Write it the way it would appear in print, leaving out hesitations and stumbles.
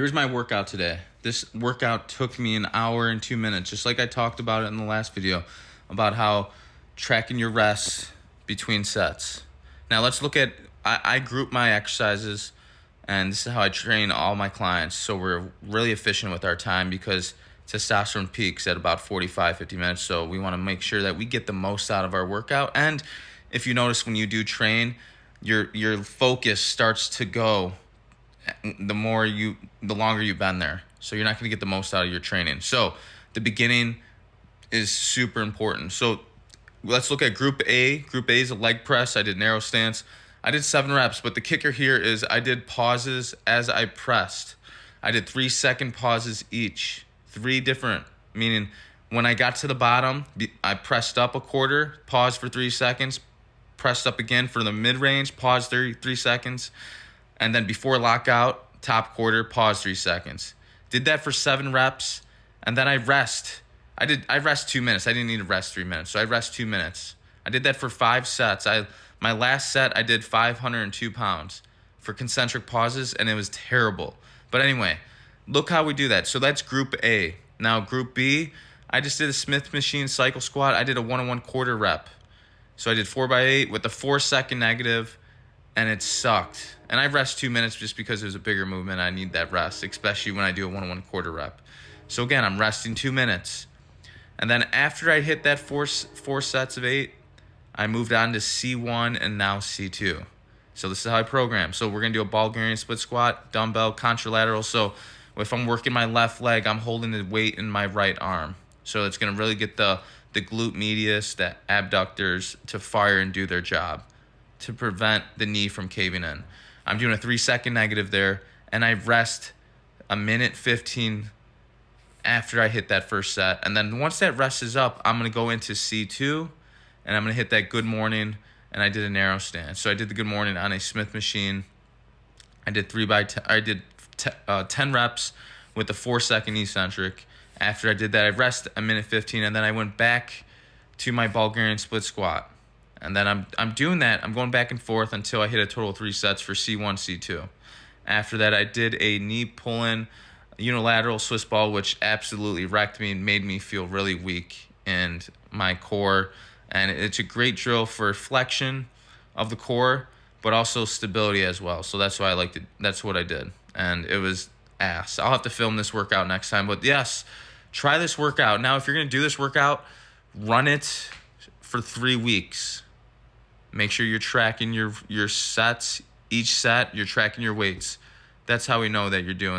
Here's my workout today. This workout took me an hour and 2 minutes, just like I talked about it in the last video, about how tracking your rests between sets. Now let's look at, I group my exercises, and this is how I train all my clients, so we're really efficient with our time because testosterone peaks at about 45, 50 minutes, so we want to make sure that we get the most out of our workout. And if you notice when you do train, your focus starts to go the longer you've been there. So you're not going to get the most out of your training. So the beginning is super important. So let's look at group A. Group A is a leg press. I did narrow stance. I did 7 reps, but the kicker here is I did pauses as I pressed. I did 3-second pauses each. 3 different, meaning when I got to the bottom, I pressed up a quarter, paused for 3 seconds, pressed up again for the mid-range, paused 3 seconds, and then before lockout, top quarter, pause 3 seconds. Did that for 7 reps, and then I rest. I rest 2 minutes. I didn't need to rest 3 minutes, so I rest 2 minutes. I did that for 5 sets. My last set, I did 502 pounds for concentric pauses, and it was terrible. But anyway, look how we do that. So that's group A. Now group B, I just did a Smith machine cycle squat. I did a 1 1/4 rep. So I did 4x8 with a 4-second negative, and it sucked. And I rest 2 minutes just because it was a bigger movement. I need that rest, especially when I do a 1 1/4 rep. So again, I'm resting 2 minutes. And then after I hit that four sets of 8, I moved on to C1 and now C2. So this is how I program. So we're going to do a Bulgarian split squat, dumbbell, contralateral. So if I'm working my left leg, I'm holding the weight in my right arm. So it's going to really get the glute medius, the abductors to fire and do their job to prevent the knee from caving in. I'm doing a 3-second negative there, and I rest 1:15 after I hit that first set. And then once that rest is up, I'm going to go into C2, and I'm going to hit that good morning, and I did a narrow stance. So I did the good morning on a Smith machine. I did 10 reps with the 4-second eccentric. After I did that, I rest 1:15, and then I went back to my Bulgarian split squat. And then I'm doing that. I'm going back and forth until I hit a total of 3 sets for C1, C2. After that, I did a knee pull-in unilateral Swiss ball, which absolutely wrecked me and made me feel really weak in my core. And it's a great drill for flexion of the core, but also stability as well. So that's why I liked it. That's what I did. And it was ass. I'll have to film this workout next time. But yes, try this workout. Now, if you're going to do this workout, run it for 3 weeks. Make sure you're tracking your sets. Each set, you're tracking your weights. That's how we know that you're doing that.